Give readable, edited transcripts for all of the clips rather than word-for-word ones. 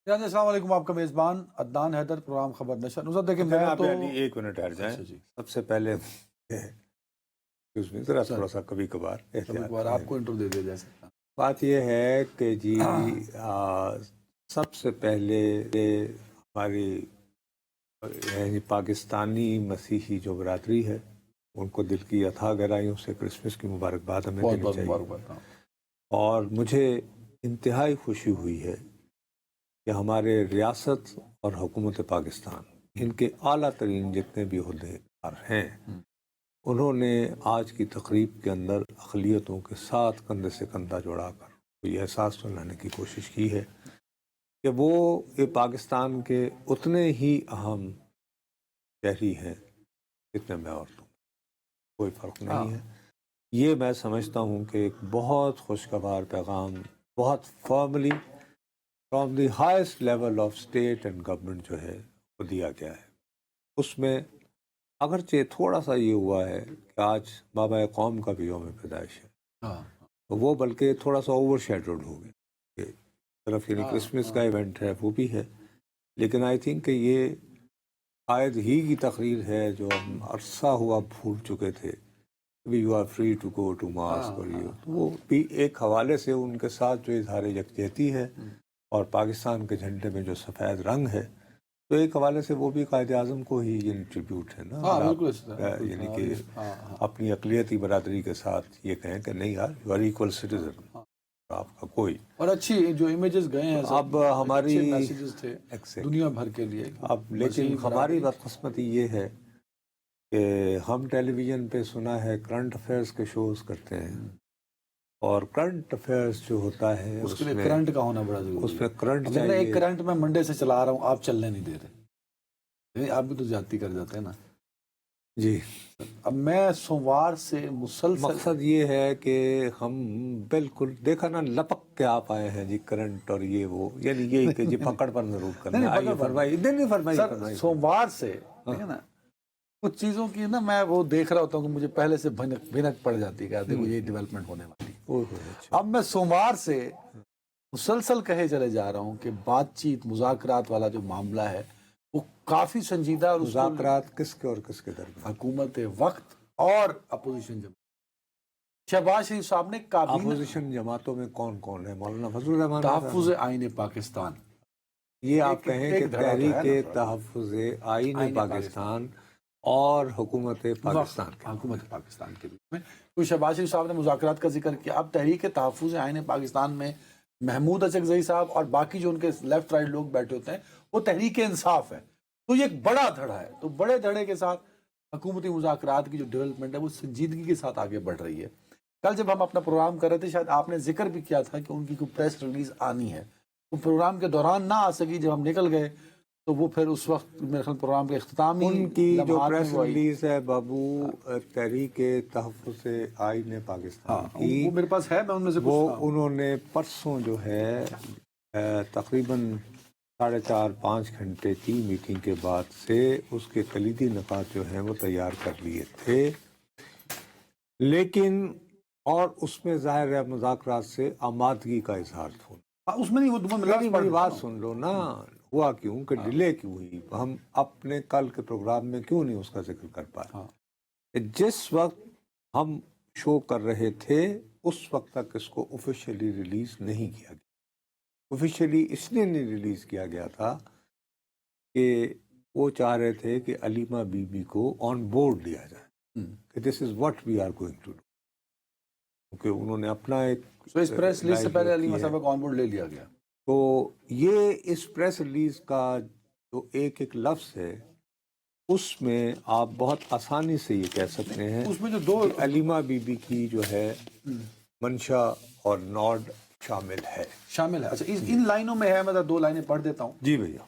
السلام علیکم، آپ کا میزبان عدنان حیدر، پروگرام خبر نشر۔ نصرت دیکھیں، میں جناب تو علی ایک منٹ ٹھہر جائیں۔ اچھا جی، سب سے پہلے ذرا تھوڑا سا کبھی کبھار کبھی احتیاط کبھار آپ کریں۔ کو انٹرو دے دیا جا سکتا۔ بات یہ ہے کہ جی سب سے پہلے ہماری یعنی پاکستانی مسیحی جو برادری ہے ان کو دل کی اتھاہ گہرائیوں سے کرسمس کی مبارکباد ہمیں بہت دینی بہت چاہیے، مبارکباد۔ اور مجھے انتہائی خوشی ہوئی ہے کہ ہمارے ریاست اور حکومت پاکستان ان کے اعلیٰ ترین جتنے بھی عہدیدار ہیں انہوں نے آج کی تقریب کے اندر اقلیتوں کے ساتھ کندھے سے کندھا جوڑا کر یہ احساس دلانے کی کوشش کی ہے کہ وہ یہ پاکستان کے اتنے ہی اہم شہری ہیں جتنے میں عورتوں، کوئی فرق نہیں ہے۔ یہ میں سمجھتا ہوں کہ ایک بہت خوشگوار پیغام بہت formally from the highest level of state and government جو ہے وہ دیا گیا ہے۔ اس میں اگرچہ تھوڑا سا یہ ہوا ہے کہ آج بابا قوم کا بھی یوم پیدائش ہے، تو وہ بلکہ تھوڑا سا اوور شیڈوڈ ہو گیا کہ طرف یعنی کرسمس کا ایونٹ ہے وہ بھی ہے، لیکن آئی تھنک کہ یہ عائد ہی کی تقریر ہے جو ہم عرصہ ہوا بھول چکے تھے، you are free to go to mask, اور یہ تو وہ بھی ایک حوالے سے ان کے ساتھ جو اظہار یکجہتی ہے اور پاکستان کے جھنڈے میں جو سفید رنگ ہے، تو ایک حوالے سے وہ بھی قائد اعظم کو ہی یعنی ٹریبیوٹ ہے نا، یعنی کہ اپنی اقلیتی برادری کے ساتھ یہ کہیں کہ نہیں یار یو آر ایکول سٹیزن، آپ کا کوئی، اور اچھی جو امیجز گئے ہیں اب ہماری میسیجز تھے دنیا بھر کے لیے۔ اب لیکن ہماری بدقسمتی یہ ہے کہ ہم ٹیلی ویژن پہ سنا ہے کرنٹ افیئرس کے شوز کرتے ہیں، اور کرنٹ افیئرس جو ہوتا ہے اس کے لیے کرنٹ کا ہونا بڑا ضروری ہے۔ اس میں کرنٹ اب چاہیے۔ ایک کرنٹ میں منڈے سے چلا رہا ہوں، آپ چلنے نہیں دے رہے، آپ بھی تو زیادتی کر جاتے ہیں نا جی۔ اب میں سوموار سے مسلسل مقصد یہ ہے کہ ہم بالکل دیکھا نا لپک کے آپ آئے ہیں جی کرنٹ اور یہ وہ، یعنی یہ کہ جی پکڑ پر ضرور کرنا ہے، فرمائی سوموار سے ٹھیک ہے نا، کچھ چیزوں کی نا میں وہ دیکھ رہا ہوتا ہوں کہ مجھے پہلے سے بھنک پڑ جاتی ہے کہ دیکھو یہ ڈیولپمنٹ ہونے والی۔ اب میں سوموار سے مسلسل کہے چلے جا رہا ہوں کہ بات چیت مذاکرات والا جو معاملہ ہے وہ کافی سنجیدہ، اور مذاکرات کس کے اور کس کے درمیان؟ حکومت وقت اور اپوزیشن جماعت۔ شہباز شریف صاحب نے کابینہ اپوزیشن جماعتوں میں کون کون ہے؟ مولانا فضل الرحمان، تحفظ آئین پاکستان، یہ آپ کہیں کہ تحریک تحفظ آئین پاکستان اور حکومت پاکستان کے بیچ میں کوئی شہباز شریف صاحب نے مذاکرات کا ذکر کیا۔ اب تحریک تحفظ آئین پاکستان میں محمود اچکزئی صاحب اور باقی جو ان کے لیفٹ رائٹ لوگ بیٹھے ہوتے ہیں وہ تحریک انصاف ہے، تو یہ ایک بڑا دھڑا ہے، تو بڑے دھڑے کے ساتھ حکومتی مذاکرات کی جو ڈیولپمنٹ ہے وہ سنجیدگی کے ساتھ آگے بڑھ رہی ہے۔ کل جب ہم اپنا پروگرام کر رہے تھے شاید آپ نے ذکر بھی کیا تھا کہ ان کی کوئی پریس ریلیز آنی ہے، وہ پروگرام کے دوران نہ آ سکی، جب ہم نکل گئے تو وہ پھر اس وقت میرے خیال پروگرام کے اختتامی ان کی جو لمحات پریس میں وہ ریلیز ہے بابو تحریک تحفظ آئین پاکستان کی، وہ میرے پاس ہے، میں ان میں سے وہ انہوں نے پرسوں جو ہے تقریباً 4.5-5 گھنٹے کی میٹنگ کے بعد سے اس کے کلیدی نکات جو ہیں وہ تیار کر لیے تھے، لیکن اور اس میں ظاہر ہے مذاکرات سے آمادگی کا اظہار تھا۔ اس میں نہیں، میری بات سن لو نا، ہوا کیوں کہ ڈیلے کیوں ہوئی، ہم اپنے کل کے پروگرام میں کیوں نہیں اس کا ذکر کر پائے؟ جس وقت ہم شو کر رہے تھے اس وقت تک اس کو آفیشیلی ریلیز نہیں کیا گیا۔ آفیشیلی اس لیے نہیں ریلیز کیا گیا تھا کہ وہ چاہ رہے تھے کہ علیمہ بی بی کو آن بورڈ لیا جائے کہ this is what we are going to do, کیونکہ انہوں نے اپنا ایک اس پریس ریلیز سے پہلے علیمہ صاحب کو آن بورڈ لے لیا گیا۔ تو یہ اس پریس ریلیز کا جو ایک ایک لفظ ہے اس میں آپ بہت آسانی سے یہ کہہ سکتے ہیں اس میں جو دو علیمہ بی بی کی جو ہے منشا اور نوڈ شامل ہے۔ اچھا ان لائنوں میں ہے، میں 2 لائنیں پڑھ دیتا ہوں۔ جی بھیا۔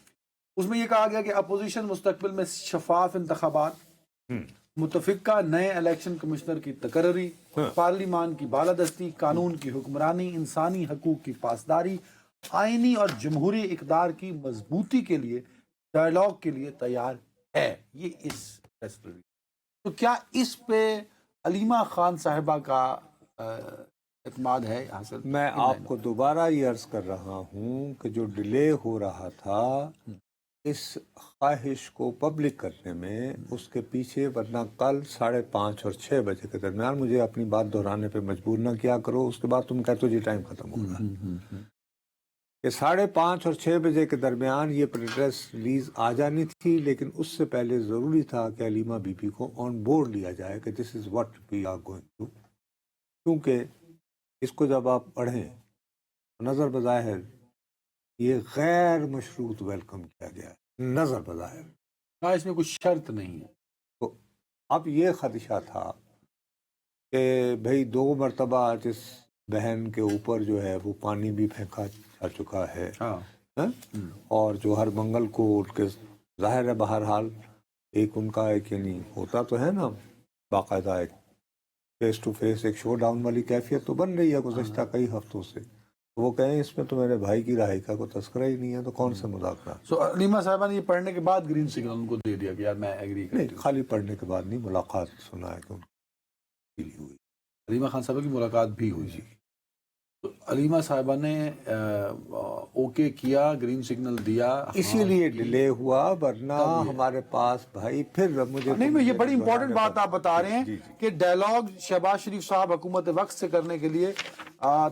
اس میں یہ کہا گیا کہ اپوزیشن مستقبل میں شفاف انتخابات، متفقہ نئے الیکشن کمشنر کی تقرری، پارلیمان کی بالادستی، قانون کی حکمرانی، انسانی حقوق کی پاسداری، آئینی اور جمہوری اقدار کی مضبوطی کے لیے ڈائیلاگ کے لیے تیار ہے۔ یہ اس تو کیا اس پہ علیمہ خان صاحبہ کا اعتماد ہے حاصل؟ میں آپ کو دوبارہ یہ عرض کر رہا ہوں کہ جو ڈیلے ہو رہا تھا اس خواہش کو پبلک کرنے میں اس کے پیچھے، ورنہ کل 5:30 اور 6 بجے کے درمیان مجھے اپنی بات دہرانے پہ مجبور نہ کیا کرو، اس کے بعد تم کہتے ہو جی ٹائم ختم ہو گیا، کہ 5:30 اور 6 بجے کے درمیان یہ پریس ریلیز آ جانی تھی، لیکن اس سے پہلے ضروری تھا کہ علیمہ بی بی کو آن بورڈ لیا جائے کہ this is what we are going to, کیونکہ اس کو جب آپ پڑھیں نظر بظاہر یہ غیر مشروط ویلکم کیا گیا ہے، نظر بظاہر، ہاں اس میں کچھ شرط نہیں ہے. تو اب یہ خدشہ تھا کہ بھئی 2 مرتبہ جس بہن کے اوپر جو ہے وہ پانی بھی پھینکا جا چکا ہے، ہاں ہاں؟ اور جو ہر منگل کو ان کے ظاہر ہے بہرحال ایک ان کا ایک یعنی ہوتا تو ہے نا باقاعدہ ایک فیس ٹو فیس ایک شو ڈاؤن والی کیفیت تو بن رہی ہے گزشتہ کئی ہفتوں سے، وہ کہیں اس میں تو میرے بھائی کی رہائی کا کوئی تذکرہ ہی نہیں ہے، تو کون سے مذاکرہ؟ سو علیمہ صاحبہ نے یہ پڑھنے کے بعد گرین سگنل ان کو دے دیا کہ یار میں ایگری کرتی نہیں، ہوں. خالی پڑھنے کے بعد نہیں، ملاقات سنا ہے کہ ان کی ہوئی. علیمہ خان صاحبہ کی ملاقات بھی ہوئی جی. تو علیمہ صاحبہ نے اوکے کیا، گرین سگنل دیا. اسی لیے ڈیلے ہوا، ورنہ ہمارے پاس بھائی پھر مجھے نہیں میں یہ بڑی امپورٹنٹ بات آپ بتا رہے ہیں کہ ڈائلاگ شہباز شریف صاحب حکومت وقت سے کرنے کے لیے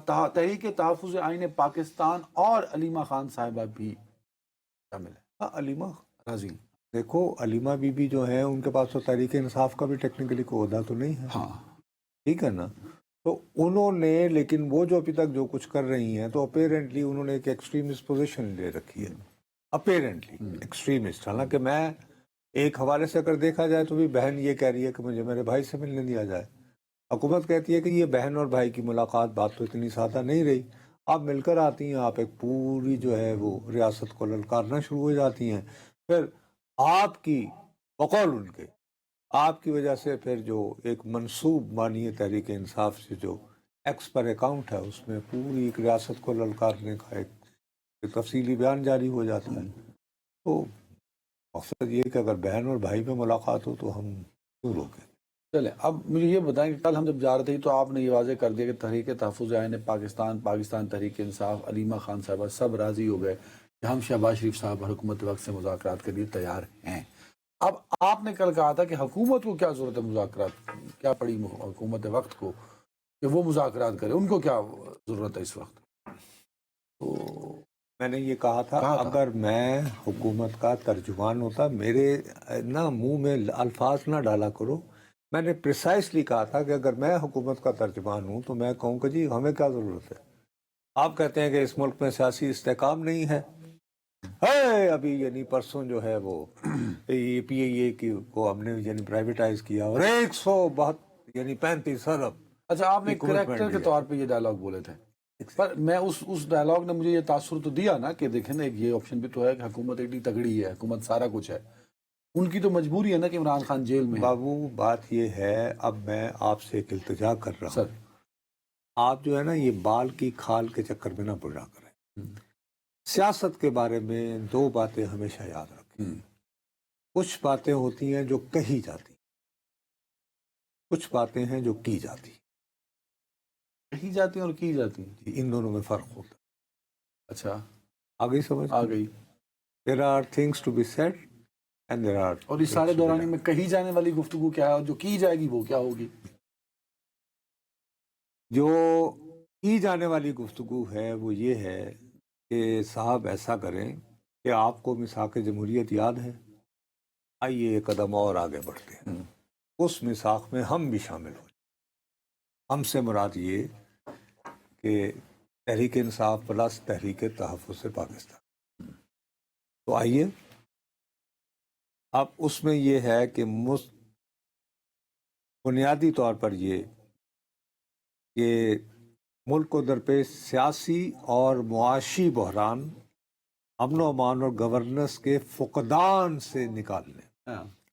تحریک تحفظ آئین پاکستان اور علیمہ خان صاحبہ بھی شامل ہے. ہاں، علیمہ راضی دیکھو، علیمہ بی بی جو ہے ان کے پاس تو تحریک انصاف کا بھی ٹیکنیکلی کوئی عہدہ تو نہیں ہے، ہاں ٹھیک ہے نا، تو انہوں نے، لیکن وہ جو ابھی تک جو کچھ کر رہی ہیں تو اپیرنٹلی انہوں نے ایک ایکسٹریمسٹ پوزیشن لے رکھی ہے، اپیرنٹلی ایکسٹریمسٹ. حالانکہ میں ایک حوالے سے اگر دیکھا جائے تو بھی بہن یہ کہہ رہی ہے کہ مجھے میرے بھائی سے ملنے دیا جائے، حکومت کہتی ہے کہ یہ بہن اور بھائی کی ملاقات بات تو اتنی سادہ نہیں رہی، آپ مل کر آتی ہیں، آپ ایک پوری جو ہے وہ ریاست کو للکارنا شروع ہو جاتی ہیں، پھر آپ کی بقول ان کے آپ کی وجہ سے پھر جو ایک منصوب مانی تحریک انصاف سے جو ایکس پر اکاؤنٹ ہے اس میں پوری ایک ریاست کو للکارنے کا ایک تفصیلی بیان جاری ہو جاتا ہے. تو مقصد یہ کہ اگر بہن اور بھائی میں ملاقات ہو تو ہم کیوں روکیں؟ چلیں اب مجھے یہ بتائیں کہ کل ہم جب جا رہے تھے تو آپ نے یہ واضح کر دیا کہ تحریک تحفظ آئین پاکستان تحریک انصاف علیمہ خان صاحبہ سب راضی ہو گئے کہ ہم شہباز شریف صاحب اور حکومت وقت سے مذاکرات کے لیے تیار ہیں. اب آپ نے کل کہا تھا کہ حکومت کو کیا ضرورت ہے مذاکرات، کیا پڑی حکومت وقت کو کہ وہ مذاکرات کرے، ان کو کیا ضرورت ہے اس وقت؟ تو میں نے یہ کہا تھا اگر میں حکومت کا ترجمان ہوتا، میرے نہ منہ میں الفاظ نہ ڈالا کرو، میں نے پریسائسلی کہا تھا کہ اگر میں حکومت کا ترجمان ہوں تو میں کہوں کہ جی ہمیں کیا ضرورت ہے، آپ کہتے ہیں کہ اس ملک میں سیاسی استحکام نہیں ہے، ابھی یعنی پرسوں جو ہے وہ پی اے اے کی کو ہم نے یعنی پرائیویٹائز کیا اور 35 ارب. اچھا آپ نے کریکٹر کے طور پہ یہ ڈائلاگ بولے تھے، پر میں اس ڈائلاگ نے مجھے یہ تاثر تو دیا نا کہ دیکھیں نا یہ آپشن بھی تو ہے کہ حکومت اتنی تگڑی ہے، حکومت سارا کچھ ہے، ان کی تو مجبوری ہے نا کہ عمران خان جیل میں ہے. بابو بات یہ ہے، اب میں آپ سے ایک التجا کر رہا ہوں، آپ جو ہے نا یہ بال کی کھال کے چکر میں نہ پڑا کریں. سیاست کے بارے میں 2 باتیں ہمیشہ یاد رکھیں. کچھ باتیں ہوتی ہیں جو کہی جاتی، کچھ باتیں ہیں جو کی جاتی، کہی جاتی ہیں اور کی جاتی ہیں، ان دونوں میں فرق ہوتا ہے. اچھا آ گئی سمجھ؟ آ گئی. There are things to be said and there are اور اس سارے دورانی میں کہی جانے والی گفتگو کیا ہے اور جو کی جائے گی وہ کیا ہوگی؟ جو کی جانے والی گفتگو ہے وہ یہ ہے کہ صاحب ایسا کریں کہ آپ کو میثاق جمہوریت یاد ہے، آئیے ایک قدم اور آگے بڑھتے ہیں، اس میثاق میں ہم بھی شامل ہو جائیں. ہم سے مراد یہ کہ تحریک انصاف پلس تحریک تحفظ پاکستان. تو آئیے اب اس میں یہ ہے کہ بنیادی طور پر یہ کہ ملک کو درپیش سیاسی اور معاشی بحران، امن و امان اور گورننس کے فقدان سے نکالنے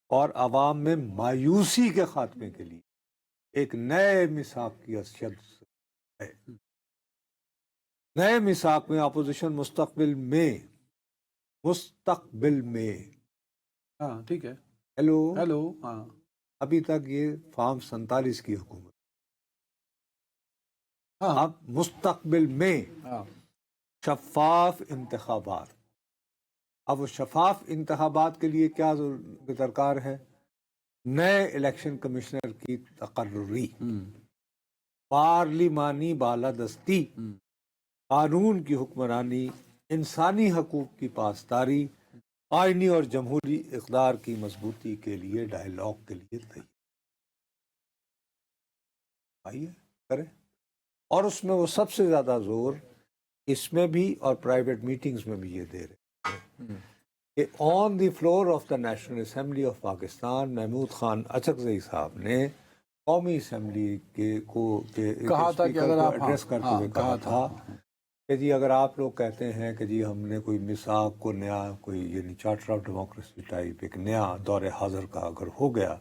اور عوام میں مایوسی کے خاتمے کے لیے ایک نئے میثاق کی حیثیت ہے. نئے میثاق میں اپوزیشن مستقبل میں ہاں ٹھیک ہے، ہیلو ہاں ابھی تک یہ فارم 47 کی حکومت، اب مستقبل میں ہاں شفاف انتخابات. اب وہ شفاف انتخابات کے لیے کیا درکار ہے؟ نئے الیکشن کمشنر کی تقرری، پارلیمانی بالادستی، قانون کی حکمرانی، انسانی حقوق کی پاسداری، آئینی اور جمہوری اقدار کی مضبوطی کے لیے ڈائیلاگ کے لیے تیار. آئیے کریں. اور اس میں وہ سب سے زیادہ زور اس میں بھی اور پرائیویٹ میٹنگز میں بھی یہ دے رہے ہیں کہ on the floor of the national assembly of Pakistan Mahmood Khan Achakzai صاحب نے قومی اسمبلی کہا تھا کہ اگر آپ ایڈریس کرتے ہوئے کہا تھا کہ جی اگر آپ لوگ کہتے ہیں کہ جی ہم نے کوئی میثاق کو نیا کوئی یعنی چارٹر آف ڈیموکریسی ٹائپ ایک نیا دور حاضر کا اگر ہو گیا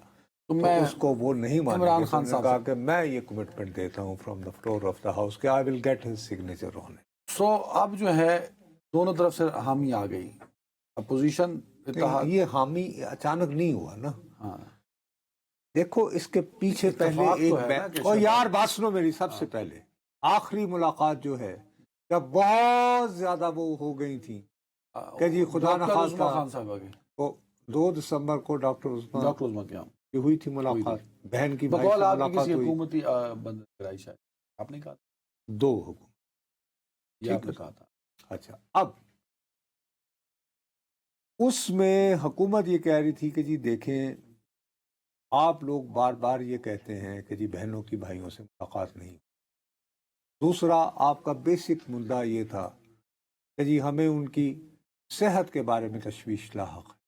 تو اس کو وہ نہیں مانیں گے. خان صاحب کہا کہ میں یہ کمٹمنٹ دیتا ہوں from the floor of the house کہ I will get his signature on it. So اب جو ہے دونوں طرف سے حامی آ گئی، اپوزیشن یہ حامی اچانک نہیں ہوا نا. ہاں دیکھو اس کے پیچھے پہلے ایک اور یار بات سنو میری. سب سے پہلے آخری ملاقات جو ہے جب بہت زیادہ وہ ہو گئی تھی کہ جی خدا نخواستہ خان صاحب آ گئے، وہ 2 دسمبر کو ڈاکٹر عثمان کے یہ ہوئی تھی ملاقات، بہن کی بھائی بقول سے آپ کی ملاقات کسی ہوئی. حکومتی بند کرائی شاید آپ نے کہا تھا، 2 حکومت. یہ آپ نے کہا تھا. اچھا اب اس میں حکومت یہ کہہ رہی تھی کہ جی دیکھیں آپ لوگ بار بار یہ کہتے ہیں کہ جی بہنوں کی بھائیوں سے ملاقات نہیں. دوسرا آپ کا بیسک مدعا یہ تھا کہ جی ہمیں ان کی صحت کے بارے میں تشویش لاحق ہے.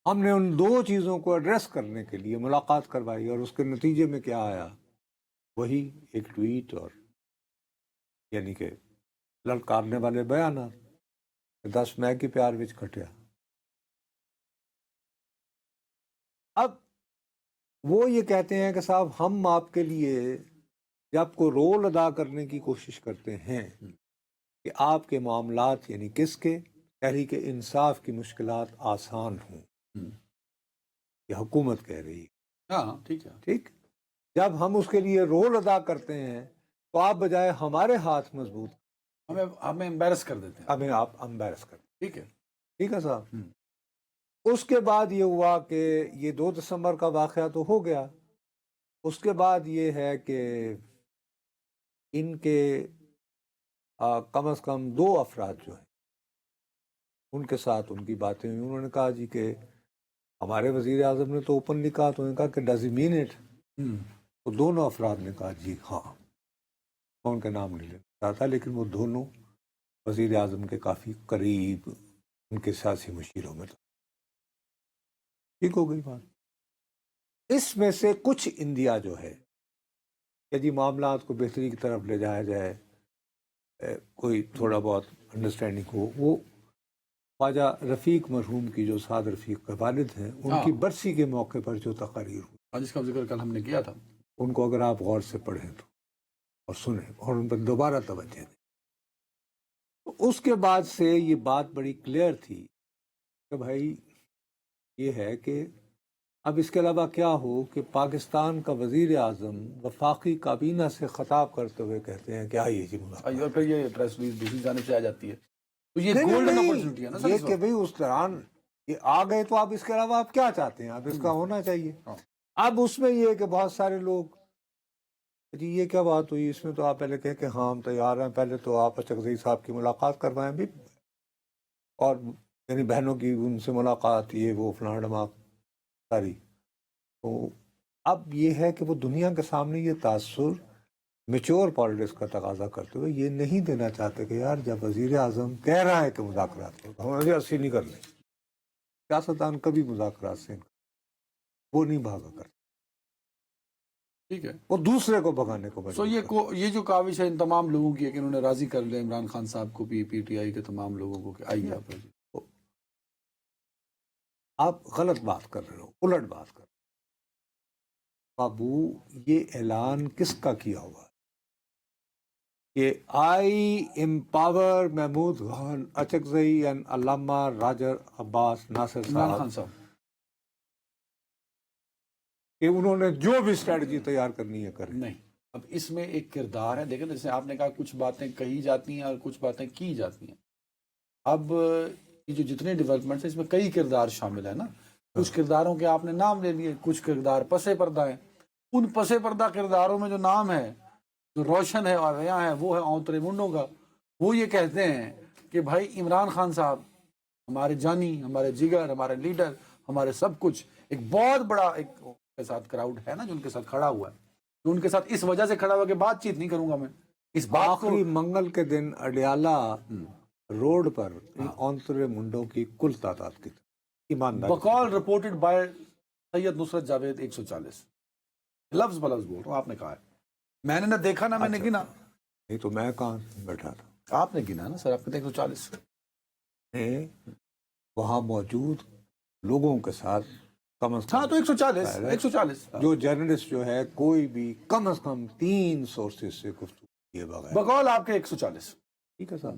ہم نے ان 2 چیزوں کو ایڈریس کرنے کے لیے ملاقات کروائی اور اس کے نتیجے میں کیا آیا؟ وہی ایک ٹویٹ اور یعنی کہ للکارنے والے بیانات. 10 مئی کی پیار وچ کھٹیا. اب وہ یہ کہتے ہیں کہ صاحب ہم آپ کے لیے جب کو رول ادا کرنے کی کوشش کرتے ہیں کہ آپ کے معاملات یعنی کس کے تحریک انصاف کی مشکلات آسان ہوں. یہ حکومت کہہ رہی ہے. ہاں ٹھیک ہے، ٹھیک. جب ہم اس کے لیے رول ادا کرتے ہیں تو آپ بجائے ہمارے ہاتھ مضبوط ہمیں امبیرس کر دیتے ہیں، ہمیں آپ امبیرس کرتے. ٹھیک ہے. ٹھیک ہے صاحب. اس کے بعد یہ ہوا کہ یہ 2 دسمبر کا واقعہ تو ہو گیا. اس کے بعد یہ ہے کہ ان کے کم از کم 2 افراد جو ہیں ان کے ساتھ ان کی باتیں ہوئی. انہوں نے کہا جی کہ ہمارے وزیر اعظم نے تو اوپنلی کہا، تو انہوں نے کہا کہ ڈز ہی مین اٹ؟ تو دونوں افراد نے کہا جی ہاں. میں ان کا نام نہیں لینا چاہتا لیکن وہ دونوں وزیر اعظم کے کافی قریب ان کے سیاسی مشیروں میں تھا. ٹھیک ہو گئی بات. اس میں سے کچھ اندیا جو ہے کہ جی معاملات کو بہتری کی طرف لے جایا جائے، کوئی تھوڑا بہت انڈرسٹینڈنگ ہو. وہ خواجہ رفیق مرحوم کی جو سعد رفیق کے والد ہیں ان کی برسی کے موقع پر جو تقاریر ہوئی جس کا ذکر کل ہم نے کیا تھا، ان کو اگر آپ غور سے پڑھیں تو اور سنیں اور ان پر دوبارہ توجہ دیں. تو اس کے بعد سے یہ بات بڑی کلیئر تھی کہ بھائی یہ ہے کہ اب اس کے علاوہ کیا ہو کہ پاکستان کا وزیر اعظم وفاقی کابینہ سے خطاب کرتے ہوئے کہتے ہیں کہ آئیے جی ملاقات. اور پھر یہ پریس ریلیز دوسری جانب سے آ جاتی ہے. تو یہ گولڈن اپرچونٹی ہے نا سر. یہ کہ بھئی اس دوران یہ آ گئے تو آپ اس کے علاوہ آپ کیا چاہتے ہیں؟ آپ اس کا ہونا چاہیے. اب اس میں یہ کہ بہت سارے لوگ جی یہ کیا بات ہوئی، اس میں تو آپ پہلے کہیں کہ ہاں ہم تیار ہیں، پہلے تو آپ اچکزئی صاحب کی ملاقات کروائیں بھی اور یعنی بہنوں کی ان سے ملاقات یہ وہ فلاں ڈماک ساری. تو اب یہ ہے کہ وہ دنیا کے سامنے یہ تاثر میچور پالیٹکس کا تقاضا کرتے ہوئے یہ نہیں دینا چاہتے کہ یار جب وزیر اعظم کہہ رہا ہے کہ مذاکرات ہو تو ہم ایسی نہیں کر لیں. سیاستدان کبھی مذاکرات سے وہ نہیں بھاگا کرتے، ٹھیک ہے، وہ دوسرے کو بھگانے کو سو یہ جو کاوش ہے ان تمام لوگوں کی ہے کہ انہوں نے راضی کر لیا عمران خان صاحب کو بھی، پی ٹی آئی کے تمام لوگوں کو کہ آئیے آپ غلط بات کر رہے ہو، الٹ بات کر رہے ہو. بابو یہ اعلان کس کا کیا ہوا ہے کہ آئی empower Mahmood Khan Achakzai and Allama Roger عباس ناصر عمران صاحب خان کہ انہوں نے جو بھی اسٹریٹجی تیار کرنی ہے کریں. نہیں اب اس میں ایک کردار ہے، دیکھیں جیسے آپ نے کہا کچھ باتیں کہی جاتی ہیں اور کچھ باتیں کی جاتی ہیں. اب یہ جو جتنے ڈیولپمنٹس ہیں اس میں کئی کردار شامل ہیں نا. کچھ کرداروں کے آپ نے نام لے لیے، کچھ کردار پسے پردہ ہیں. ان پسے پردہ کرداروں میں جو نام ہے، جو روشن ہے اور ریاں ہے، وہ ہے اونترے منڈوں کا. وہ یہ کہتے ہیں کہ بھائی عمران خان صاحب ہمارے جانی، ہمارے جگر، ہمارے لیڈر، ہمارے سب کچھ. ایک بہت بڑا ایک ان کے ساتھ کراؤڈ ہے نا جو ان کے ساتھ کھڑا ہوا ہے، جو ان کے ساتھ اس وجہ سے کھڑا ہوا کہ بات چیت نہیں کروں گا میں اس بات کو. آخری منگل کے دن اڈیالہ روڈ پر ان اونترے منڈوں کی کل تعداد کی ایمانداری بقول رپورٹڈ بائی سید نصرت جاوید 140 لفظ بلفظ بول رہا ہوں، آپ نے کہا ہے. میں نے نہ دیکھا نہ میں نے گنا. نہیں تو میں کہاں بیٹھا تھا، آپ نے گنا نا سر، آپ نے 140 میں وہاں موجود لوگوں کے ساتھ کم از ہاں کم تو 140 جو جرنلسٹ جو ہے کوئی بھی کم از کم 3 سورسز سے گفتگو کیے بغیر. بقول آپ کے 140. ٹھیک ہے صاحب.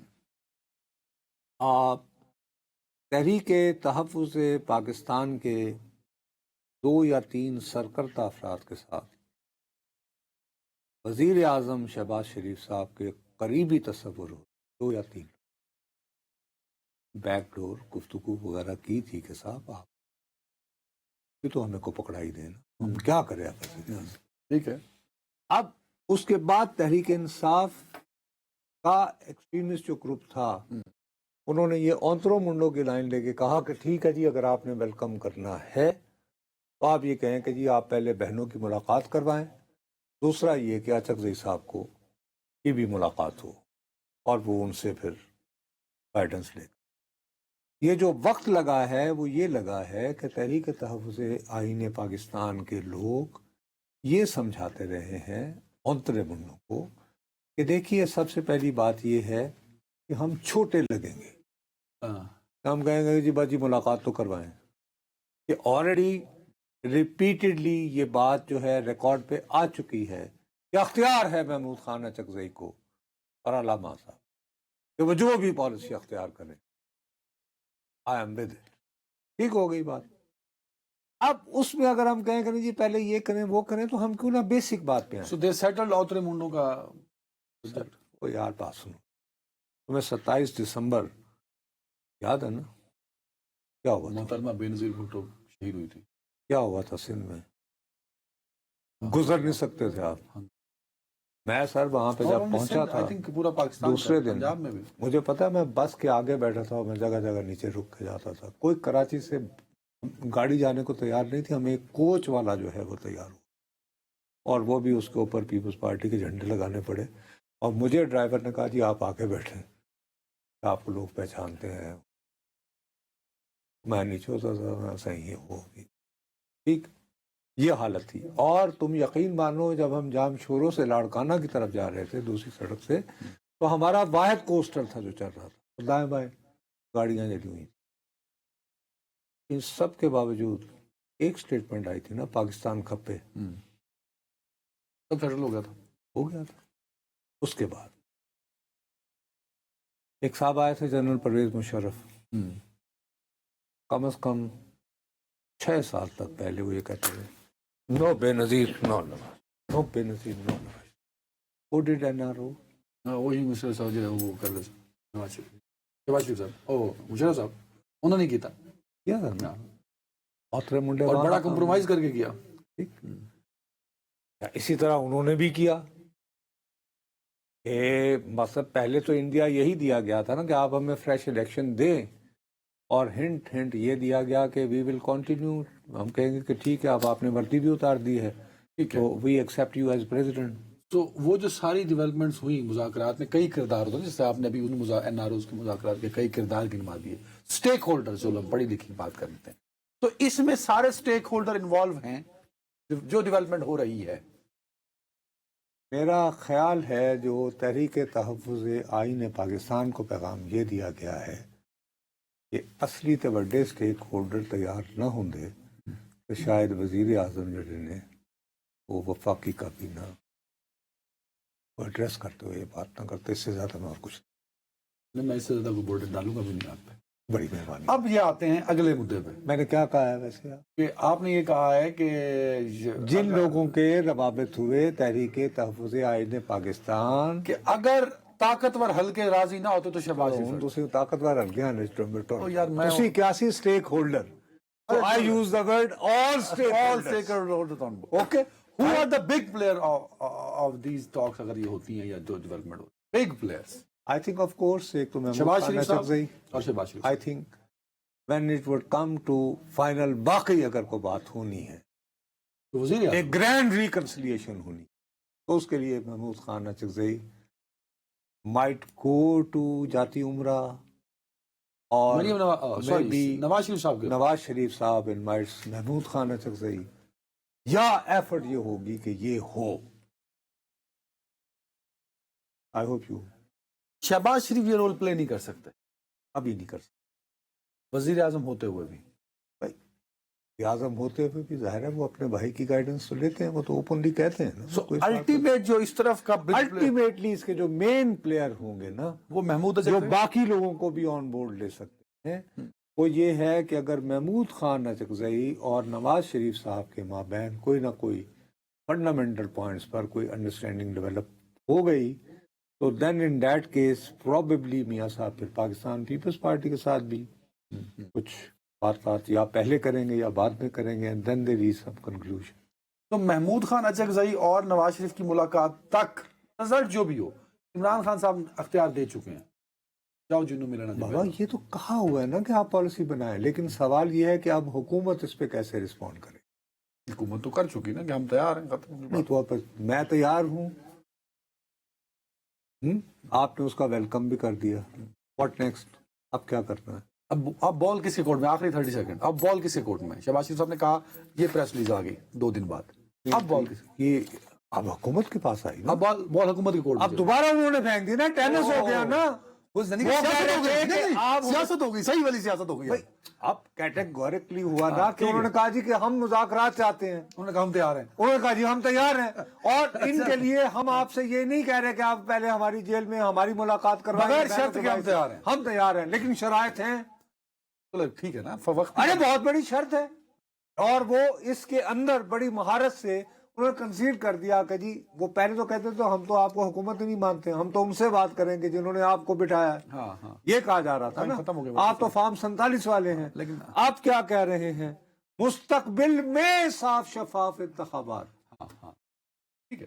آپ تحریک تحفظ پاکستان کے 2 یا 3 سرکردہ افراد کے ساتھ وزیر اعظم شہباز شریف صاحب کے قریبی تصور ہو 2 یا 3 بیک ڈور گفتگو وغیرہ کی تھی کہ صاحب آپ یہ تو ہمیں کو پکڑا ہی دینا، ہم کیا کریں آپ. ٹھیک ہے. اب اس کے بعد تحریک انصاف کا ایکسٹریمسٹ جو گروپ تھا انہوں نے یہ اونترو منڈو کی لائن لے کے کہا کہ ٹھیک ہے جی، اگر آپ نے ویلکم کرنا ہے تو آپ یہ کہیں کہ جی آپ پہلے بہنوں کی ملاقات کروائیں، دوسرا یہ کہ اچکزئی صاحب کو کی بھی ملاقات ہو اور وہ ان سے پھر گائیڈنس لے. یہ جو وقت لگا ہے وہ یہ لگا ہے کہ تحریک تحفظ آئین پاکستان کے لوگ یہ سمجھاتے رہے ہیں اونترے منڈوں کو کہ دیکھیے سب سے پہلی بات یہ ہے کہ ہم چھوٹے لگیں گے. ہم کہیں گے جی باجی ملاقات تو کروائیں. کہ آلریڈی ریپیٹڈلی یہ بات جو ہے ریکارڈ پہ آ چکی ہے کہ اختیار ہے محمود خان اچکزئی کو اور علامہ صاحب کہ وہ جو بھی پالیسی اختیار کریں. I am with it. ٹھیک ہو گئی بات. اب اس میں اگر ہم کہیں کہ جی پہلے یہ کریں وہ کریں تو ہم کیوں نہ بیسک بات پہ آئیں. سو دے سیٹلڈ اونترے منڈوں کا. وہ یار بات سنو، تمہیں 27 دسمبر یاد ہے نا کیا ہوا تھا؟ محترمہ بے نظیر بھٹو شہید ہوئی تھی. کیا ہوا تھا سندھ میں؟ گزر نہیں سکتے تھے آپ. میں سر وہاں پہ جب پہنچا تھا پورا پاکستان دوسرے دن پنجاب میں بھی مجھے پتا ہے میں بس کے آگے بیٹھا تھا اور میں جگہ جگہ نیچے رک کے جاتا تھا. کوئی کراچی سے گاڑی جانے کو تیار نہیں تھی، ہمیں ایک کوچ والا جو ہے وہ تیار ہوا اور وہ بھی اس کے اوپر پیپلز پارٹی کے جھنڈے لگانے پڑے. اور مجھے ڈرائیور نے کہا جی آپ آگے بیٹھیں، آپ کو لوگ پہچانتے ہیں. میں نیچے ہوتا تھا صحیح ہوگی. ٹھیک یہ حالت تھی. اور تم یقین مانو جب ہم جام شوروں سے لاڑکانہ کی طرف جا رہے تھے دوسری سڑک سے تو ہمارا واحد کوسٹر تھا جو چل رہا تھا، دائیں بائیں گاڑیاں جلی ہوئی. ان سب کے باوجود ایک سٹیٹمنٹ آئی تھی نا پاکستان کھپے، سب فیڈرل ہو گیا تھا. ہو گیا تھا. اس کے بعد ایک صاحب آئے تھے جنرل پرویز مشرف، کم از کم 6 سال تک پہلے وہ یہ کہتے تھے نو بے نظیر نو نواز، نو بے نظیر نو نواز. وہ ڈیڈ این آر او وہی مشرف صاحب جو ہے وہ کر رہے تھے، شہباز شریف صاحب او مشرف صاحب انہوں نے کیا کیا تھا نا اونترے منڈے اور وہاں بڑا کا کمپرومائز کر کے کیا. ٹھیک. اسی طرح انہوں نے بھی کیا کہ مطلب پہلے تو انڈیا یہی دیا گیا تھا نا کہ آپ ہمیں فریش الیکشن دیں اور ہنٹ یہ دیا گیا کہ وی ول کنٹینیو. ہم کہیں گے کہ ٹھیک ہے اب آپ نے وردی بھی اتار دی ہے تو وی ایکسیپٹ یو ایز پریزیڈنٹ. تو وہ جو ساری ڈیولپمنٹس ہوئی مذاکرات میں کئی کردار ہوتے ہیں، جیسے آپ نے ابھی ان این آر اوز کے مذاکرات کے کئی کردار گنوا دیے. اسٹیک ہولڈر جو لوگ پڑھی لکھی بات کر لیتے ہیں تو اس میں سارے اسٹیک ہولڈر انوالو ہیں جو ڈیولپمنٹ ہو رہی ہے. میرا خیال ہے جو تحریک تحفظ آئین پاکستان کو پیغام یہ دیا گیا ہے کہ اصلی تے وڈے اسٹیک ہولڈر تیار نہ ہوں دے تو شاید وزیر اعظم جڑے نے وہ وفاقی کابینہ وہ ایڈریس کرتے ہوئے یہ بات نہ کرتے. اس سے زیادہ میں اور کچھ میں اس سے زیادہ کوئی بورڈر ڈالوں گا بھی نہیں آپ پہ. بڑی مہربانی. اب یہ آتے ہیں اگلے مدعے پہ میں نے کیا کہا ہے ویسے؟ کہ آپ نے یہ کہا ہے کہ جن لوگوں کے روابط ہوئے تحریک تحفظ آئین پاکستان کہ اگر طاقتور حلقے راضی نہ ہوتے تو شہباز شریف ہوں تسی طاقتور ہلکیاں نے یار میں تسی کیاسی سٹیک holder. So I use the word all stakeholders. stakeholders on board. Okay. Who are the big player of these talks اگر یہ ہوتی ہیں یا جو ڈیولپمنٹ ہوتی ہے؟ Big players. I think of course ایک تو محمود شہباز خان شریف صاحب اچکزئی. اور شہباز شریف I think when it would come to final باقی اگر کوئی بات ہونی ہے وزیر اعظم ایک گرینڈ ریکنسلیشن ہونی تو اس کے لیے Mahmood Khan Achakzai might go to جاتی عمرہ اور مریم نواز شریف صاحب کے نواز شریف صاحب انوائٹس محمود خان اچکزئی یا ایفرٹ یہ ہوگی کہ یہ ہو. آئی ہوپ یو شہباز شریف یہ رول پلے نہیں کر سکتے ابھی نہیں کر سکتے. وزیر اعظم ہوتے ہوئے بھی. اعظم ہوتے ہوئے بھی ظاہر ہے وہ اپنے بھائی کی گائیڈنس تو لیتے ہیں, وہ تو اوپنلی کہتے ہیں نا. الٹیمیٹ جو اس طرف کا الٹیمیٹلی اس کے جو مین پلیئر ہوں گے نا وہ محمود جو باقی لوگوں کو بھی آن بورڈ لے سکتے ہیں وہ یہ ہے کہ اگر محمود خان اچکزئی اور نواز شریف صاحب کے مابین کوئی نہ کوئی فنڈامنٹل پوائنٹس پر کوئی انڈرسٹینڈنگ ڈیولپ ہو گئی تو دین ان دیٹ کیس پروبیبلی میاں صاحب پھر پاکستان پیپلز پارٹی کے ساتھ بھی کچھ بات یا پہلے کریں گے یا بعد میں کریں گے and then there is some conclusion. تو محمود خان اچکزئی اور نواز شریف کی ملاقات تک رزلٹ جو بھی ہو عمران خان صاحب اختیار دے چکے ہیں جاؤ جنوں ملنا. بابا یہ تو کہا ہوا ہے نا کہ آپ پالیسی بنائیں, لیکن سوال یہ ہے کہ اب حکومت اس پہ کیسے رسپونڈ کرے. حکومت تو کر چکی نا کہ ہم تیار ہیں, ختم. نہیں تو میں تیار ہوں, آپ نے اس کا ویلکم بھی کر دیا. What next? اب کیا کرنا ہے؟ اب بال کس کے کورٹ میں؟ آخری 30 سیکنڈ. اب بال کس کے کورٹ میں؟ شہباز شریف صاحب نے کہا یہ پریس ریلیز آ گئی 2 دن بعد. اب بال یہ اب حکومت کے پاس آئی نا. اب بال حکومت کے کورٹ. اب دوبارہ انہوں نے پھینک دی نا, ٹینس ہو گیا نا. سیاست ہو گئی, صحیح والی سیاست ہو گئی. اب کیٹیگوریکلی ہوا نا کہ انہوں نے کہا جی کہ ہم مذاکرات چاہتے ہیں. انہوں نے کہا ہم تیار ہیں. انہوں نے کہا جی ہم تیار ہیں, اور ان کے لیے ہم آپ سے یہ نہیں کہہ رہے کہ آپ پہلے ہماری جیل میں ہماری ملاقات کروائیں, بغیر شرط کے ہم تیار ہیں. ہم تیار ہیں لیکن شرائط ہیں. ٹھیک ہے نا, وقت. ارے بہت بڑی شرط ہے, اور وہ اس کے اندر بڑی مہارت سے انہوں نے کنسیڈ کر دیا کہ جی وہ پہلے تو کہتے تو ہم تو آپ کو حکومت ہی نہیں مانتے, ہم تو ان سے بات کریں گے جنہوں نے آپ کو بٹھایا ہے. ہاں ہاں یہ کہا جا رہا تھا نا. آپ تو فارم 47 والے ہیں, لیکن آپ کیا کہہ رہے ہیں؟ مستقبل میں صاف شفاف انتخابات. ہاں ہاں ٹھیک ہے.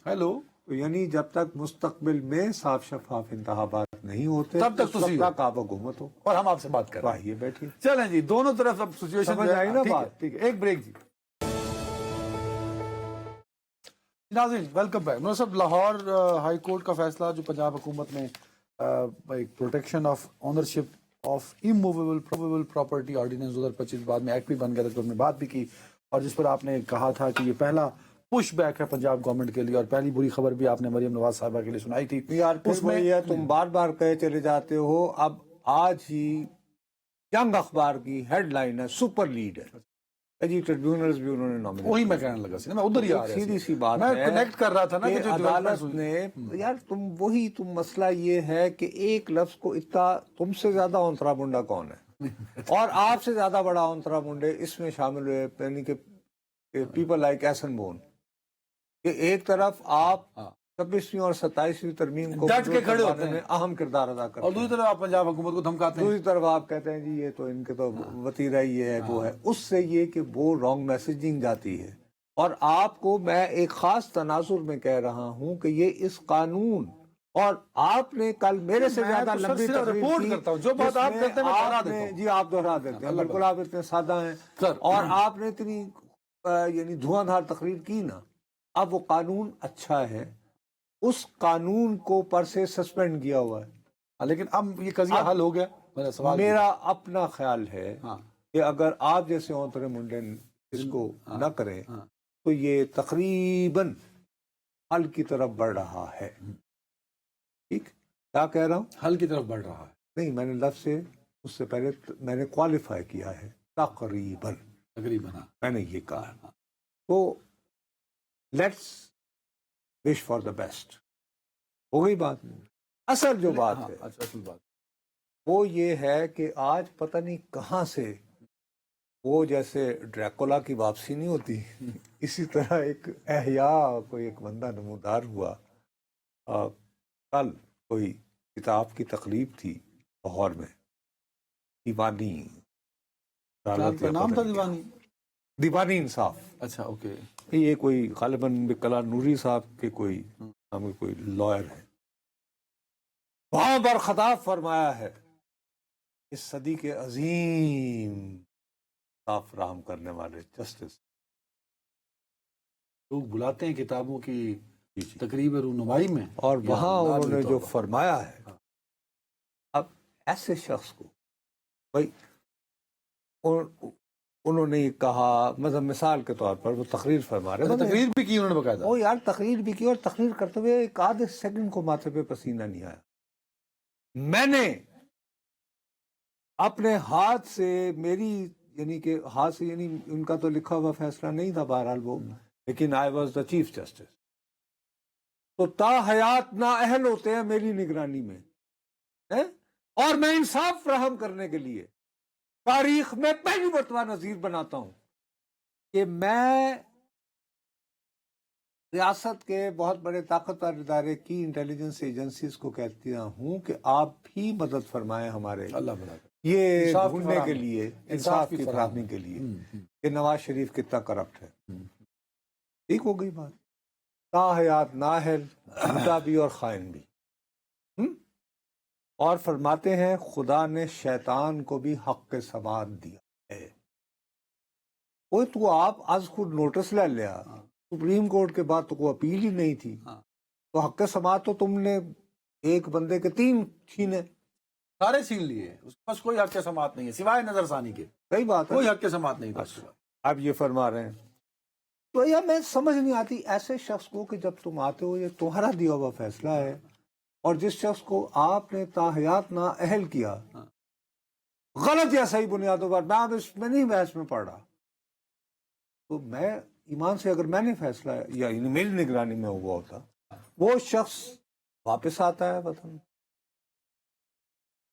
ہیلو تو یعنی جب تک مستقبل میں صاف شفاف انتخابات نہیں ہوتے تب تک آپ حکومت ہو اور ہم آپ سے بات کر رہے ہیں. یہ بیٹھیے چلیں جی, دونوں طرف اب سچویشن سمجھ آئی نا بات. ٹھیک ہے, ایک بریک جی. ناظرین ویلکم بیک. نور صاحب, لاہور ہائی کورٹ کا فیصلہ جو پنجاب حکومت نے protection of ownership of immovable property ordinance 2025 بعد میں ایکٹ بھی بن گیا تھا, میں بات بھی کی, اور جس پر آپ نے کہا تھا کہ یہ پہلا پش بیک ہے پنجاب گورنمنٹ کے لیے, اور پہلی بری خبر بھی آپ نے مریم نواز صاحبہ کے لیے سنائی تھی. اس میں یہ تم بار بار کہے چلے جاتے ہو. اب آج ہی ینگ اخبار کی ہیڈ لائن ہے سپر لیڈر جی ٹریبیونلز بھی انہوں نے نامنیٹ. وہی میں کہنے لگا سی نا, میں ادھر ہی آ رہا. سیدھی سی بات میں ہے کنیکٹ کر رہا تھا نا کہ جو عدالت نے یار تم مسئلہ یہ ہے کہ ایک لفظ کو اتنا, تم سے زیادہ اونترا منڈا کون ہے اور آپ سے زیادہ بڑا اونترا منڈے اس میں شامل ہوئے, یعنی کہ پیپل لائک ایسن بون, کہ ایک طرف آپ 26ویں اور 27ویں ترمیم کو ڈٹ کے کھڑے ہوتے ہیں, اہم کردار ادا کرتے ہیں, اور دوسری طرف آپ پنجاب حکومت کو دھمکاتے ہیں. دوسری طرف آپ کہتے ہیں جی یہ تو ان کے تو وتیرہ یہ ہے وہ ہے. اس سے یہ کہ وہ رانگ میسیجنگ جاتی ہے. اور آپ کو میں ایک خاص تناظر میں کہہ رہا ہوں کہ یہ اس قانون, اور آپ نے کل میرے سے زیادہ لمبی رپورٹ کرتا ہوں, جو بات آپ کہتے ہیں میں دہرا دیتا ہوں. جی آپ دہرا دیتے ہیں, بالکل آپ اتنے سادہ ہیں, اور آپ نے اتنی یعنی دھواں دھار تقریر کی نا. اب وہ قانون اچھا ہے, اس قانون کو پر سے سسپینڈ کیا ہوا ہے, لیکن اب یہ قضیہ حل ہو گیا. میرا سوال میرا اپنا خیال ہے کہ اگر آپ جیسے اونترے منڈے اس کو نہ کریں تو یہ تقریباً حل کی طرف بڑھ رہا ہے. ٹھیک کیا کہہ رہا ہوں؟ حل کی طرف بڑھ رہا ہے. نہیں, میں نے لفظ سے اس سے پہلے میں نے کوالیفائی کیا ہے تقریباً میں نے یہ کہا. تو let's wish for the best. ہو گئی بات. اصل جو بات ہے, اصل بات وہ یہ ہے کہ آج پتہ نہیں کہاں سے وہ جیسے ڈریکولا کی واپسی نہیں ہوتی اسی طرح ایک احیاء کوئی ایک بندہ نمودار ہوا. کل کوئی کتاب کی تقریب تھی لاہور میں, دیوانی عدالت یا نام پتہ تھا نہیں کیا. دیوانی. دیوانی انصاف. اچھا اوکے. یہ کوئی غالباً بکلا نوری صاحب کے کوئی نام کے کوئی لائر ہے. وہاں پر خطاب فرمایا ہے اس صدی کے عظیم انصاف فراہم کرنے والے جسٹس. لوگ بلاتے ہیں کتابوں کی تقریب رونمائی میں, اور یا وہاں اللہ انہوں نے کی جو توبہ. فرمایا ہے, اب ایسے شخص کو بھائی انہوں نے یہ کہا, مطلب مثال کے طور پر وہ تقریر فرما رہے اچھا, ہیں. تقریر بھی کی انہوں نے باقاعدہ. وہ یار تقریر بھی کی, اور تقریر کرتے ہوئے ایک آدھے سیکنڈ کو ماتھے پہ پسینہ نہیں آیا. میں نے اپنے ہاتھ سے, میری یعنی کہ ہاتھ سے, یعنی ان کا تو لکھا ہوا فیصلہ نہیں تھا بہرحال وہ, لیکن I was the chief justice, تو تا حیات نااہل ہوتے ہیں میری نگرانی میں, اور میں انصاف فراہم کرنے کے لیے تاریخ میں پہلی مرتبہ نظیر بناتا ہوں کہ میں ریاست کے بہت بڑے طاقتور ادارے کی انٹیلیجنس ایجنسیز کو کہتی ہوں کہ آپ بھی مدد فرمائیں ہمارے اللہ بنا کر یہ انصاف کی ڈھونڈنے کے فراہمی. لیے, انصاف انصاف کی کی فراہمی کے لیے کہ نواز شریف کتنا کرپٹ ہے. ٹھیک ہو گئی بات. تا حیات نااہل, جھوٹا بھی اور خائن بھی. اور فرماتے ہیں خدا نے شیطان کو بھی حق کے سماعت دیا ہے. وہ تو آپ از خود نوٹس لے لیا, سپریم کورٹ کے بعد تو کوئی اپیل ہی نہیں تھی, تو حق سماعت تو تم نے ایک بندے کے 3 چھینے, سارے چھین لیے, اس کے پاس کوئی حق کے سماعت نہیں ہے سوائے نظر ثانی کے. صحیح بات ہے. کوئی حق کے سماعت نہیں تھا. اب یہ فرما رہے ہیں, تو یہ میں سمجھ نہیں آتی ایسے شخص کو کہ جب تم آتے ہو یہ تمہارا دیا ہوا فیصلہ ہے, اور جس شخص کو آپ نے تاحیات نااہل کیا غلط یا صحیح بنیادوں پر, میں اب اس میں نہیں بحث میں پڑ رہا, تو میں ایمان سے اگر میں نے فیصلہ یا میری نگرانی میں ہوا ہوتا, وہ شخص واپس آتا ہے وطن,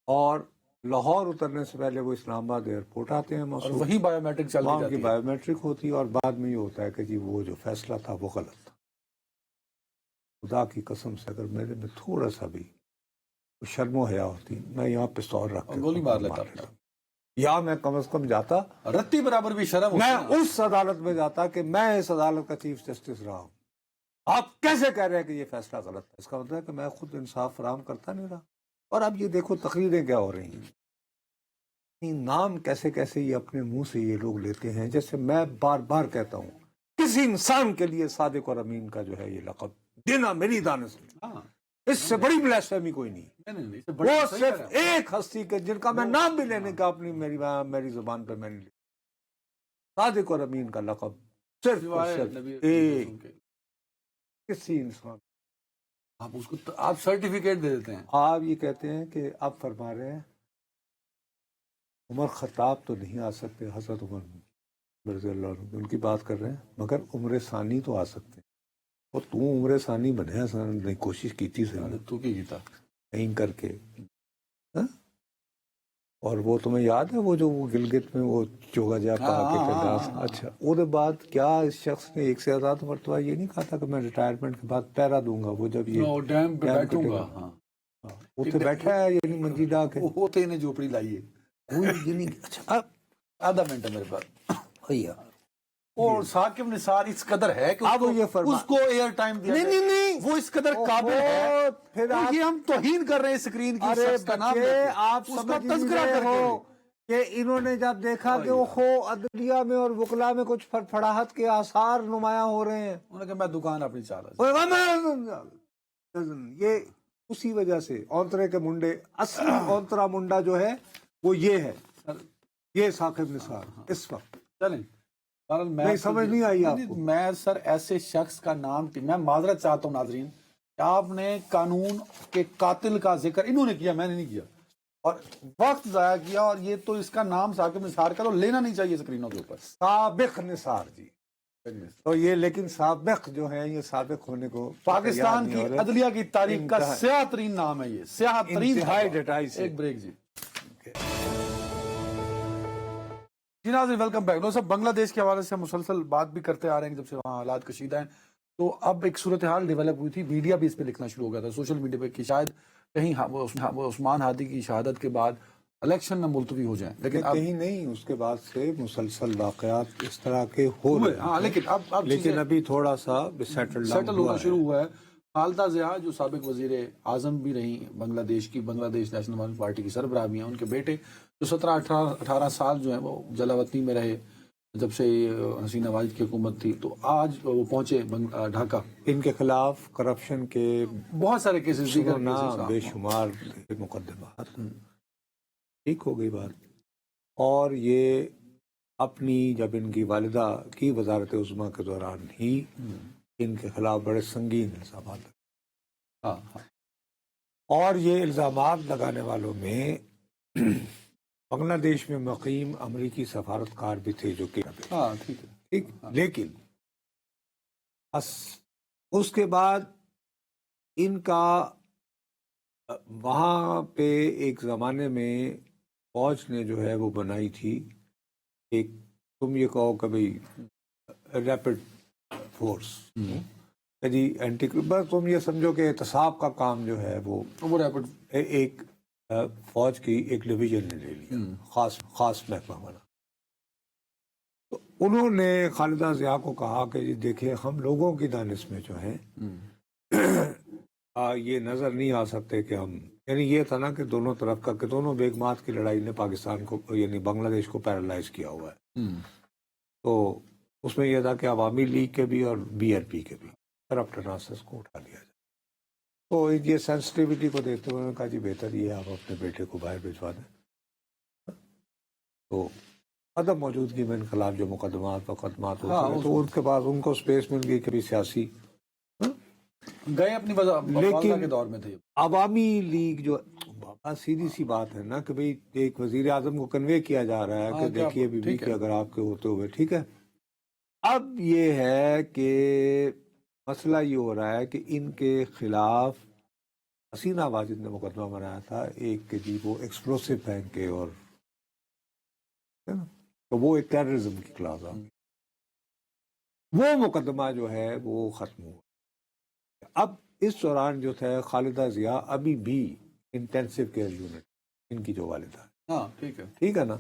اور لاہور اترنے سے پہلے وہ اسلام آباد ایئرپورٹ آتے ہیں, اور وہی بایو میٹرک چل وہاں کی جاتی ہے. بایو میٹرک ہوتی ہے, اور بعد میں یہ ہوتا ہے کہ جی وہ جو فیصلہ تھا وہ غلط تھا. خدا کی قسم سے اگر میرے میں تھوڑا سا بھی شرم و حیا ہوتی, میں یہاں پستول رکھ کے گولی مار لیتا. یا میں کم از کم جاتا, رتی برابر بھی شرم میں ہوتی ہے. اس عدالت میں جاتا کہ میں اس عدالت کا چیف جسٹس رہا ہوں, آپ کیسے کہہ رہے ہیں کہ یہ فیصلہ غلط ہے؟ اس کا مطلب ہے کہ میں خود انصاف فراہم کرتا نہیں رہا. اور اب یہ دیکھو تقریریں کیا ہو رہی ہیں, نام کیسے کیسے یہ اپنے منہ سے یہ لوگ لیتے ہیں. جیسے میں بار بار کہتا ہوں, کسی انسان کے لیے صادق اور امین کا جو ہے یہ لقب دینا میری دانش اس سے بڑی بلاسفیمی کوئی نہیں. وہ صرف ایک ہستی کے جن کا میں نام بھی لینے کا اپنی میری زبان پہ میں نے لیا, صادق اور امین کا لقب صرف اور صرف ایک کسی انسان. آپ اس کو آپ سرٹیفکیٹ دے دیتے ہیں. آپ یہ کہتے ہیں کہ آپ فرما رہے ہیں عمر خطاب تو نہیں آ سکتے, حضرت عمر رضی اللہ عنہ ان کی بات کر رہے ہیں, مگر عمر ثانی تو آ سکتے ہیں. اور تو عمر ثانی بنے نے کوشش کی تھی تو کی جیتا کہیں کر کے. اور وہ تمہیں یاد ہے وہ جو وہ گلگت میں وہ چوگا جا کہا کے تھے. اچھا, وہ بعد کیا اس شخص نے ایک سے زیادہ مرتبہ یہ نہیں کہا تھا کہ میں ریٹائرمنٹ کے بعد پیرا دوں گا, وہ جب یہ ڈیم پہ بیٹھوں گا, وہ تو بیٹھا ہے یعنی منجی ڈا کے, وہ تو انہیں جھوپڑی لائیے. اچھا آدھا منٹ ہے میرے پاس. اور ثاقب نثار اس قدر ہے کہ اس کو ایئر ٹائم دیا نہیں, وہ اس قدر قابل ہے. پھر یہ ہم توہین کر رہے ہیں اسکرین کی. ارے بچے آپ اس کا سمجھ تذکرہ رہے کر ہو کہ انہوں نے جب دیکھا کہ وہ عدلیہ میں اور وکلا میں کچھ فڑفڑاہٹ کے آثار نمایاں ہو رہے ہیں, انہوں نے کہا میں دکان اپنی چالا. یہ اسی وجہ سے اونترے کے منڈے, اصلی اونترا منڈا جو ہے وہ یہ ہے, یہ ثاقب نثار اس وقت. چلیں نہیں سمجھ نہیں آئی آپ کو. میں سر ایسے شخص کا نام, میں معذرت چاہتا ہوں ناظرین, آپ نے قانون کے قاتل کا ذکر انہوں نے کیا, میں نے نہیں کیا, اور وقت ضائع کیا, اور یہ تو اس کا نام ثاقب نثار کا تو لینا نہیں چاہیے اسکرینوں کے اوپر. سابق نثار جی, تو یہ لیکن سابق جو ہیں یہ سابق ہونے کو پاکستان کی عدلیہ کی تاریخ کا سیاہ ترین نام ہے یہ، سیاہ ترین انتہائی ڈٹائی سے ایک بریک جی ناظرین ویلکم بیک۔ نو صاحب، بنگلہ دیش کے حوالے سے ہم مسلسل بات بھی کرتے آ رہے ہیں جب سے وہاں حالات کشیدہ ہیں، تو اب ایک صورتحال ڈیولپ ہوئی تھی، میڈیا بھی اس پہ لکھنا شروع ہو گیا تھا سوشل میڈیا پہ کہ شاید کہیں وہ عثمان ہادی کی شہادت کے بعد الیکشن نہ ملتوی ہو جائیں، لیکن اب کہیں نہیں، اس کے بعد سے مسلسل واقعات اس طرح کے ہو رہے ہاں، ہیں، لیکن لیکن ابھی تھوڑا سا سیٹل ہونا شروع ہوا ہے۔ خالدہ ضیاء جو سابق وزیر اعظم بھی رہی بنگلہ دیش کی، بنگلہ دیش نیشنل عوامی پارٹی کی سربراہ بھی ہیں، ان کے بیٹے جو 17-18 سال جو ہیں وہ جلاوطنی میں رہے جب سے حسینہ واجد کی حکومت تھی، تو آج وہ پہنچے ڈھاکہ۔ ان کے خلاف کرپشن کے بہت سارے کیسز دیگر بے شمار مقدمات، ٹھیک ہو گئی بات، اور یہ اپنی جب ان کی والدہ کی وزارت عظمیٰ کے دوران ہی ان کے خلاف بڑے سنگین الزامات لگے، اور یہ الزامات لگانے والوں میں بنگلہ دیش میں مقیم امریکی سفارتکار بھی تھے جو کہ ٹھیک، لیکن اس کے بعد ان کا وہاں پہ ایک زمانے میں فوج نے جو ہے وہ بنائی تھی ایک، تم یہ کہو کہ بھئی ریپڈ فورس، جی اینٹی، بس تم یہ سمجھو کہ احتساب کا کام جو ہے وہ ریپڈ ایک فوج کی ایک ڈویژن نے لے لیا، خاص محکمہ بنا۔ تو انہوں نے خالدہ ضیاء کو کہا کہ جی دیکھیں، ہم لوگوں کی دانش میں جو ہے یہ نظر نہیں آ سکتے کہ ہم، یعنی یہ تھا نا کہ دونوں طرف کا، کہ دونوں بیگمات کی لڑائی نے پاکستان کو یعنی بنگلہ دیش کو پیرالائز کیا ہوا ہے، تو اس میں یہ تھا کہ عوامی لیگ کے بھی اور بی ایل پی کے بھی کرپٹ عناصر کو اٹھا لیا جائے۔ تو یہ سینسٹیوٹی کو دیکھتے ہوئے کہا جی بہتر یہ آپ اپنے بیٹے کو باہر بھجوا دیں۔ تو عدم موجودگی میں انقلاب جو مقدمات ہوتے ہیں تو ان کے بعد ان کو سپیس مل گئی، کبھی سیاسی گئے اپنی والدہ کے دور میں تھے۔ عوامی لیگ جو سیدھی سی بات ہے نا کہ بھئی ایک وزیر اعظم کو کنوے کیا جا رہا ہے کہ دیکھیے بی بی کہ اگر آپ کے ہوتے ہوئے، ٹھیک ہے، اب یہ ہے کہ مسئلہ یہ ہو رہا ہے کہ ان کے خلاف حسینہ واجد نے مقدمہ بنایا تھا ایک کہ جی وہ ایکسپلوسو پھینک کے، اور تو وہ ایک ٹیررزم کی کلاس آ گئی، وہ مقدمہ جو ہے وہ ختم ہوا۔ اب اس دوران جو تھا خالدہ ضیاء ابھی بھی انٹینسو کیئر یونٹ، ان کی جو والدہ ہے، ٹھیک ہے نا،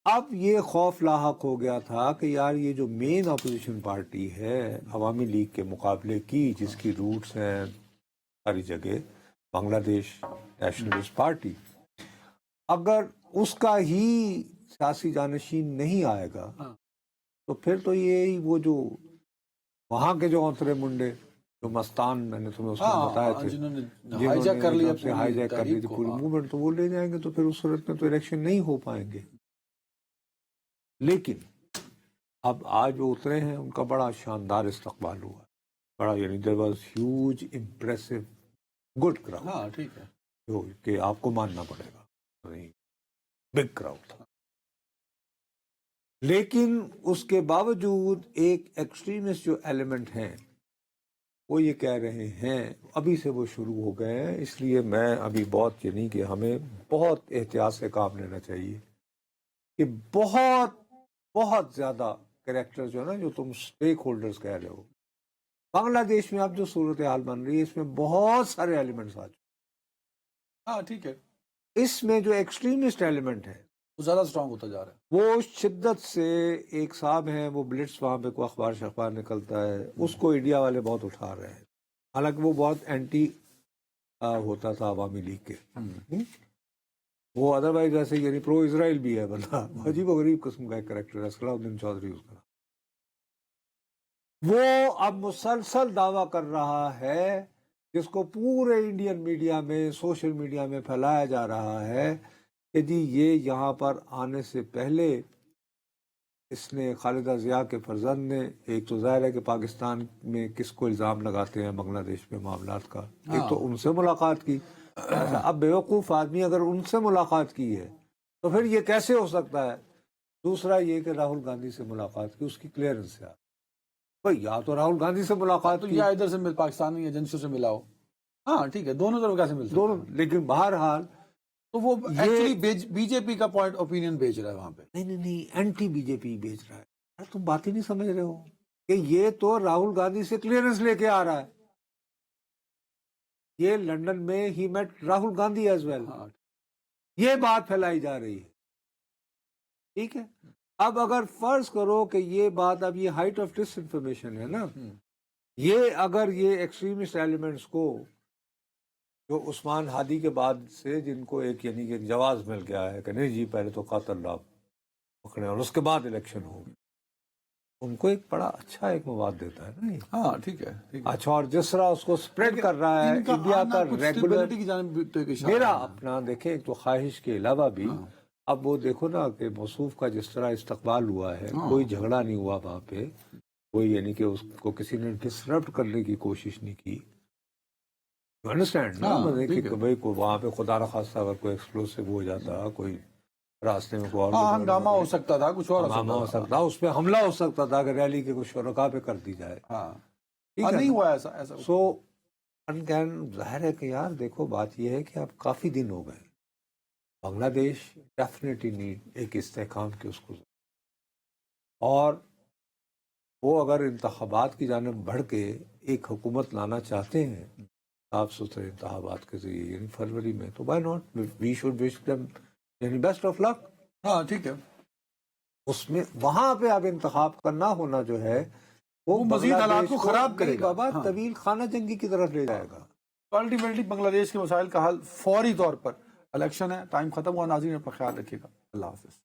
اب یہ خوف لاحق ہو گیا تھا کہ یار یہ جو مین اپوزیشن پارٹی ہے عوامی لیگ کے مقابلے کی، جس کی روٹس ہیں ساری جگہ، بنگلہ دیش نیشنلسٹ پارٹی، اگر اس کا ہی سیاسی جانشین نہیں آئے گا تو پھر تو یہی وہ جو وہاں کے جو اوترے منڈے جو مستان، میں نے تمہیں اس میں بتایا تھے، جنہوں نے ہائی جیک کر لی تحریک تھی کو، پوری موومنٹ، تو وہ لے جائیں گے، تو پھر اس صورت میں تو الیکشن نہیں ہو پائیں گے۔ لیکن اب آج وہ اترے ہیں، ان کا بڑا شاندار استقبال ہوا، بڑا، یعنی there was huge impressive good crowd، ٹھیک ہے، جو کہ آپ کو ماننا پڑے گا، بگ کراؤڈ تھا۔ لیکن اس کے باوجود ایک ایکسٹریمسٹ جو ایلیمنٹ ہیں وہ یہ کہہ رہے ہیں، ابھی سے وہ شروع ہو گئے ہیں، اس لیے میں ابھی بہت یہ نہیں کہ ہمیں بہت احتیاط سے کام لینا چاہیے کہ بہت زیادہ کریکٹر جو ہے نا، جو تم سٹیک ہولڈرز کہہ رہے ہو، بنگلہ دیش میں اب جو صورتحال بن رہی ہے اس میں بہت سارے ایلیمنٹس آ چکے، ٹھیک ہے، اس میں جو ایکسٹریمسٹ ایلیمنٹ ہے وہ زیادہ سٹرونگ ہوتا جا رہا ہے۔ وہ شدت سے، ایک صاحب ہیں وہ بلٹس، وہاں پہ کوئی اخبار شخبار نکلتا ہے، اس کو انڈیا والے بہت اٹھا رہے ہیں، حالانکہ وہ بہت اینٹی ہوتا تھا عوامی لیگ کے، وہ ادروائز ایسے یعنی پرو اسرائیل بھی ہے بندہ، عجیب و غریب قسم کا ایک کریکٹر ہے، صلاح الدین چودھری اس کا۔ وہ اب مسلسل دعویٰ کر رہا ہے، جس کو پورے انڈین میڈیا میں، سوشل میڈیا میں پھیلایا جا رہا ہے کہ جی یہ یہاں پر آنے سے پہلے اس نے، خالدہ ضیاء کے فرزند نے، ایک تو ظاہر ہے کہ پاکستان میں کس کو الزام لگاتے ہیں بنگلہ دیش میں معاملات کا، ایک تو ان سے ملاقات کی، اب بیوقوف آدمی اگر ان سے ملاقات کی ہے تو پھر یہ کیسے ہو سکتا ہے، دوسرا یہ کہ راہل گاندھی سے ملاقات کی، اس کی کلیئرنس ہے، بھائی یا تو راہل گاندھی سے ملاقات تو کی، یا ادھر سے پاکستانی ایجنسیوں سے ملاؤ. ہاں ٹھیک ہے، دونوں طرف کیسے مل سکتے دونوں. ہیں؟ لیکن بہرحال تو وہ ایکچولی بی جے پی کا پوائنٹ اوپینین بیچ رہا ہے وہاں پہ. نہیں اینٹی بی جے پی بیچ رہا ہے. یار تم بات ہی نہیں سمجھ رہے ہو کہ یہ تو راہل گاندھی سے کلیئرنس لے کے آ رہا ہے. یہ لندن میں ہی met Rahul Gandhi as well. ہاں یہ بات پھیلائی جا رہی ہے. ٹھیک ہے، اب اگر فرض کرو کہ یہ بات، اب یہ ہائٹ آف ڈس انفارمیشن ہے نا، یہ اگر یہ ایکسٹریمسٹ ایلیمنٹس کو جو عثمان ہادی کے بعد سے جن کو ایک یعنی کہ ایک جواز مل گیا ہے کہ نہیں جی پہلے تو قاتل آپ پکڑے اور اس کے بعد الیکشن ہوگی، ان کو ایک بڑا اچھا ایک مواد دیتا ہے نا یہ. ہاں ٹھیک ہے ٹھیک ہے. اچھا، اور جس طرح اس کو سپریڈ کر رہا ہے ان کا انڈیا آنا کا کچھ ریگولر. stability کی جانب بھی تو ایک اشارہ میرا ہے. اپنا دیکھیں ایک تو خواہش کے علاوہ بھی اب وہ دیکھو نا کہ موصوف کا جس طرح استقبال ہوا ہے، کوئی جھگڑا نہیں ہوا وہاں پہ، کوئی یعنی کہ اس کو کسی نے ڈسرپٹ کرنے کی کوشش نہیں کی. انڈرسٹینڈ نا، مطلب کہ بھائی کو وہاں پہ خدا نخواستہ اگر کوئی ایکسپلوسیو ہو جاتا، کوئی راستے میں کوئی اور ہاں ہنگامہ ہو سکتا تھا، کچھ اور ہنگامہ ہو سکتا، اس پہ حملہ ہو سکتا تھا کہ ریلی کے کچھ شرکاء پہ کر دی جائے. ہاں ٹھیک ہے نہیں نا؟ ہوا ایسا. سو ظاہر ہے کہ یار دیکھو بات یہ ہے کہ اب کافی دن ہو گئے، بنگلہ دیش ڈیفینیٹلی نیڈ ایک استحکام کی اس کو، اور وہ اگر انتخابات کی جانب بڑھ کے ایک حکومت لانا چاہتے ہیں صاف ستھرے انتخابات کے ذریعے یعنی فروری میں، تو why not, we should wish them یعنی بیسٹ آف لک. ہاں ٹھیک ہے. اس میں وہاں پہ اب انتخاب کرنا ہونا جو ہے وہ مزید بنگلہ حالات دیش کو خراب کرے نہیں گا. بابا، طویل خانہ جنگی کی طرف لے جائے گا. الٹیمیٹلی بنگلہ دیش کے مسائل کا حل فوری طور پر الیکشن ہے. ٹائم ختم ہوا. ناظرین اپنا خیال رکھیے گا. اللہ حافظ.